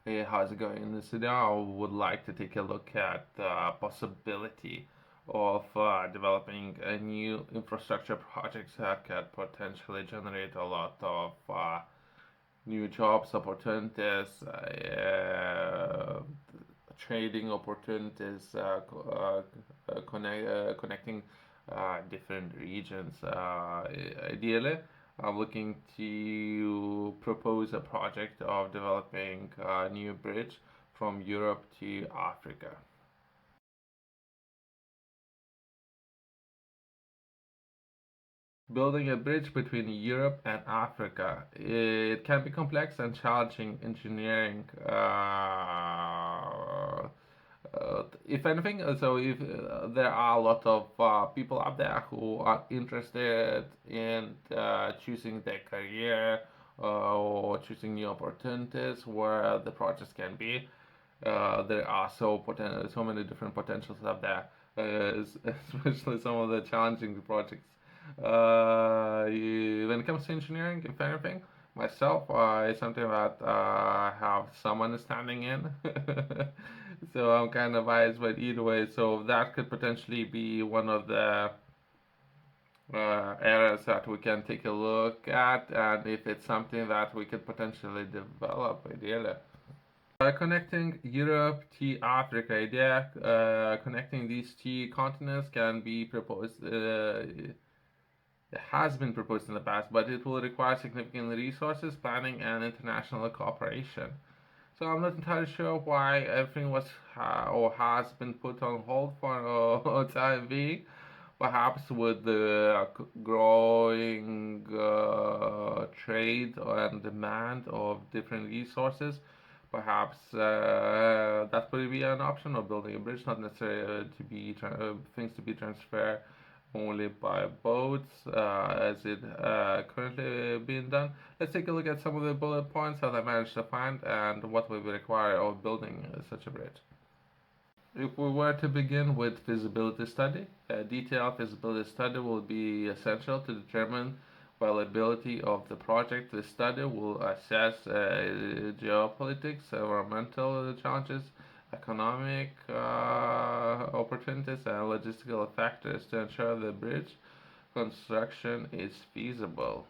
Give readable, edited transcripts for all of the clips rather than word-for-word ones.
Hey, how's it going? In this video, I would like to take a look at the possibility of developing a new infrastructure projects that could potentially generate a lot of new jobs opportunities, trading opportunities, connecting different regions. Ideally, I'm looking to propose a project of developing a new bridge from Europe to Africa. Building a bridge between Europe and Africa, it can be complex and challenging engineering. If anything, so if there are a lot of people out there who are interested in choosing their career or choosing new opportunities where the projects can be, there are so many different potentials out there, especially some of the challenging projects. When it comes to engineering, if anything, myself is something that I have some understanding in. So I'm kind of biased, but either way, so that could potentially be one of the areas that we can take a look at, and if it's something that we could potentially develop, ideally. Connecting Europe to Africa, idea connecting these two continents can be proposed. It has been proposed in the past, but it will require significant resources, planning, and international cooperation. So I'm not entirely sure why everything was or has been put on hold for a time being. Perhaps with the growing trade and demand of different resources, perhaps that could be an option of building a bridge, not necessarily to be things to be transferred only by boats as it currently being done. Let's take a look at some of the bullet points that I managed to find and what we require of building such a bridge. If we were to begin with feasibility study, a detailed feasibility study will be essential to determine viability of the project. The study will assess geopolitics, environmental challenges, economic opportunities, and logistical factors to ensure the bridge construction is feasible.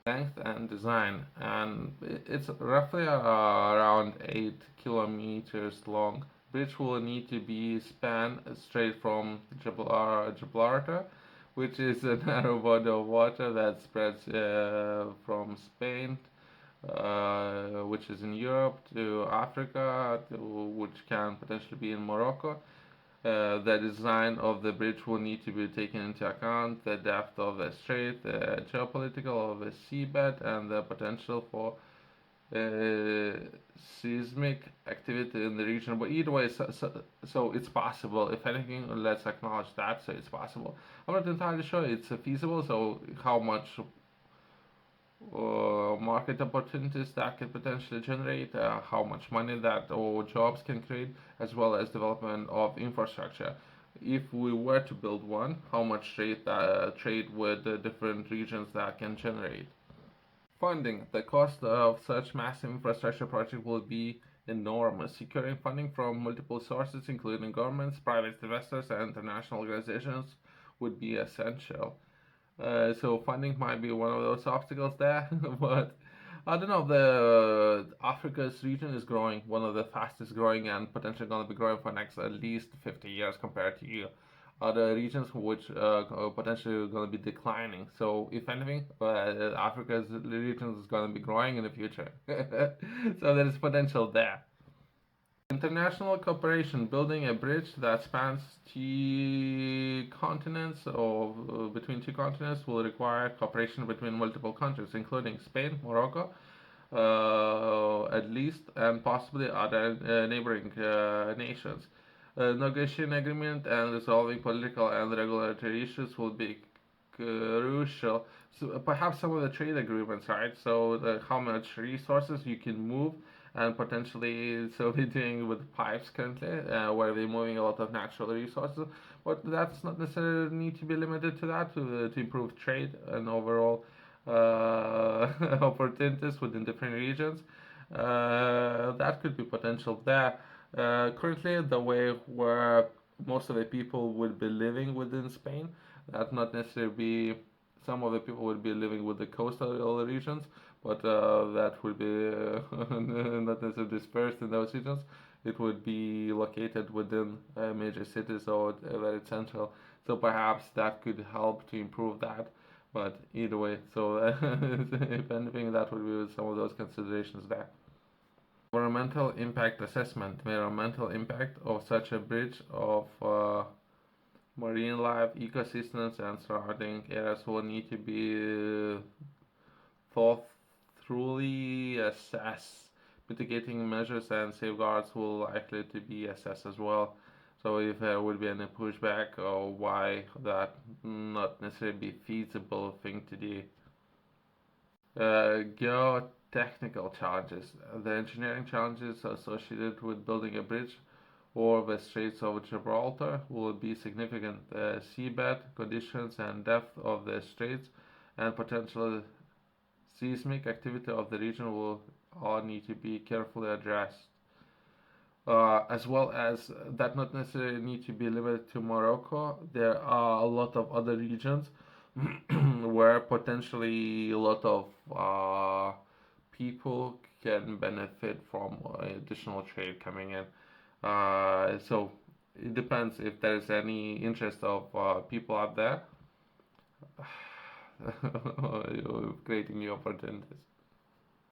Length and design, and it's roughly around 8 kilometers long. Bridge will need to be spanned straight from Gibraltar, which is a narrow body of water that spreads from Spain, which is in Europe, to Africa, which can potentially be in Morocco. The design of the bridge will need to be taken into account the depth of the strait, the geopolitical of the seabed, and the potential for uh, seismic activity in the region. But either way, so it's possible. If anything, let's acknowledge that. So it's possible. I'm not entirely sure it's feasible. So how much market opportunities that can potentially generate, how much money that or jobs can create, as well as development of infrastructure. If we were to build one, how much trade with the different regions that can generate. Funding. The cost of such massive infrastructure project will be enormous. Securing funding from multiple sources, including governments, private investors, and international organizations, would be essential. So funding might be one of those obstacles there, but I don't know. The Africa's region is growing, one of the fastest growing, and potentially going to be growing for next at least 50 years compared to other regions which potentially going to be declining. So if anything, Africa's region is going to be growing in the future. So there is potential there. International cooperation, building a bridge that spans two continents or between two continents will require cooperation between multiple countries, including Spain, Morocco, at least, and possibly other neighboring nations. Negotiating agreement and resolving political and regulatory issues will be crucial. So perhaps some of the trade agreements, right? So how much resources you can move and potentially so we're doing with pipes currently, where we're moving a lot of natural resources, but that's not necessarily need to be limited to that to improve trade and overall opportunities within different regions. that could be potential there. Currently, the way where most of the people would be living within Spain, that not necessarily be some of the people would be living with the coastal regions, but that would be not necessarily dispersed in those regions. It would be located within major cities or very central. So perhaps that could help to improve that. But either way, so if anything, that would be some of those considerations there. Environmental impact assessment. Environmental impact of such a bridge of marine life, ecosystems, and surrounding areas will need to be thought thoroughly assessed. Mitigating measures and safeguards will likely to be assessed as well. So if there would be any pushback or why that not necessarily be feasible thing to do. Geotechnical challenges. The engineering challenges associated with building a bridge or the Straits of Gibraltar will be significant. Seabed conditions and depth of the straits and potential seismic activity of the region will all need to be carefully addressed. As well as that not necessarily need to be limited to Morocco. There are a lot of other regions where potentially a lot of people can benefit from additional trade coming in. So it depends if there's any interest of people out there creating new opportunities.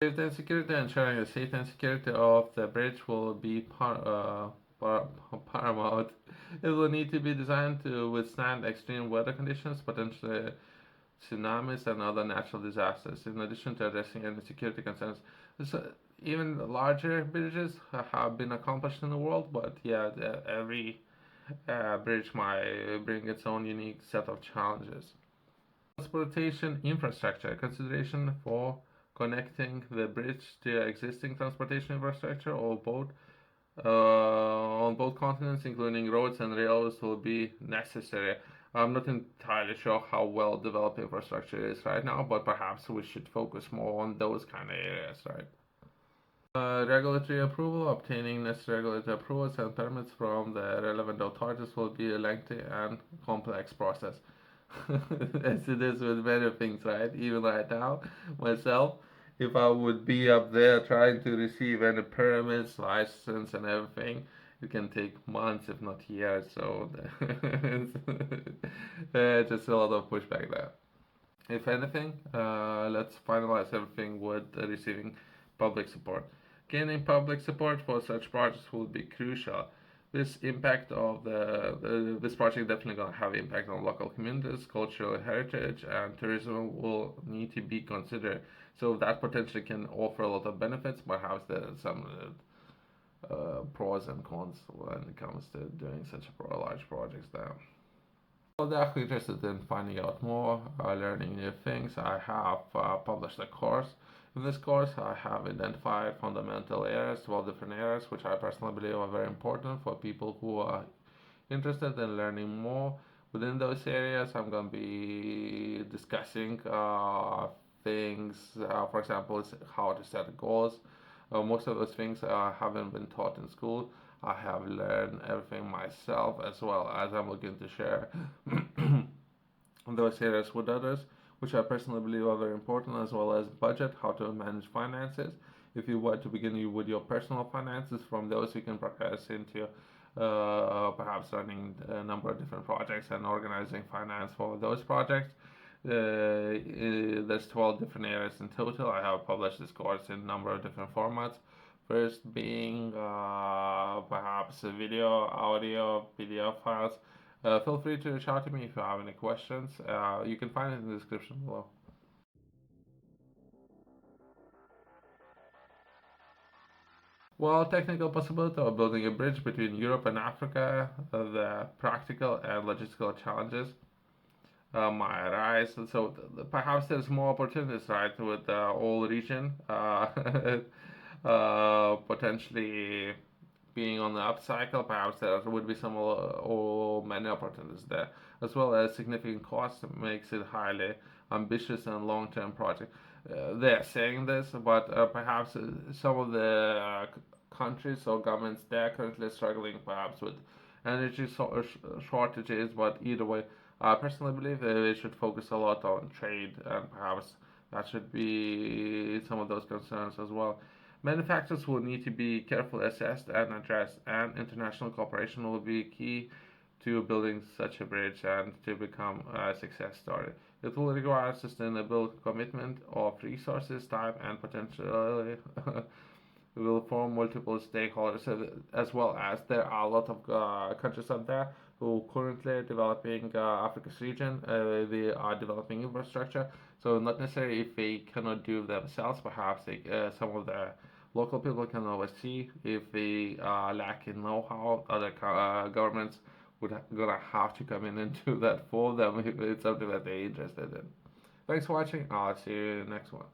Safety and security. Ensuring the safety and security of the bridge will be paramount. It will need to be designed to withstand extreme weather conditions, potentially tsunamis and other natural disasters, in addition to addressing any security concerns. So even larger bridges have been accomplished in the world, but yeah, every bridge might bring its own unique set of challenges. Transportation infrastructure. Consideration for connecting the bridge to existing transportation infrastructure or both on both continents, including roads and railways, will be necessary. I'm not entirely sure how well developed infrastructure is right now, but perhaps we should focus more on those kind of areas, right? Regulatory approval. Obtaining necessary regulatory approvals and permits from the relevant authorities will be a lengthy and complex process. As it is with many things, right? Even right now, myself, if I would be up there trying to receive any permits, license, and everything, it can take months, if not years. So it's just a lot of pushback there. If anything, let's finalize everything with receiving public support. Gaining public support for such projects will be crucial. This impact of this project definitely gonna have impact on local communities, cultural heritage, and tourism will need to be considered. So that potentially can offer a lot of benefits. Perhaps there are some pros and cons when it comes to doing such a large projects there. Well, they're interested in finding out more, learning new things. I have published a course. In this course, I have identified fundamental areas, 12 different areas, which I personally believe are very important for people who are interested in learning more. Within those areas, I'm going to be discussing things, for example, how to set goals. Most of those things haven't been taught in school. I have learned everything myself, as well as I'm looking to share those areas with others, which I personally believe are very important, as well as budget, how to manage finances. If you were to begin with your personal finances, from those you can progress into perhaps running a number of different projects and organizing finance for those projects. There's 12 different areas in total. I have published this course in a number of different formats. First being perhaps a video, audio, PDF files. Feel free to reach out to me if you have any questions. You can find it in the description below. Well, technical possibility of building a bridge between Europe and Africa, the practical and logistical challenges might arise. So perhaps there's more opportunities, right, with the whole region. Potentially being on the upcycle, perhaps there would be some or many opportunities there, as well as significant cost makes it highly ambitious and long-term project. They're saying this, but perhaps some of the countries or governments, they're currently struggling perhaps with energy shortages, but either way, I personally believe that they should focus a lot on trade, and perhaps that should be some of those concerns as well. Many factors will need to be carefully assessed and addressed, and international cooperation will be key to building such a bridge and to become a success story. It will require sustainable commitment of resources, time, and potentially will form multiple stakeholders, as well as there are a lot of countries out there who currently are developing Africa's region. They are developing infrastructure, so not necessarily if they cannot do themselves, perhaps some of the local people can oversee. If they lack in know-how, other governments would gonna have to come in and do that for them if it's something that they're interested in. Thanks for watching. I'll see you next one.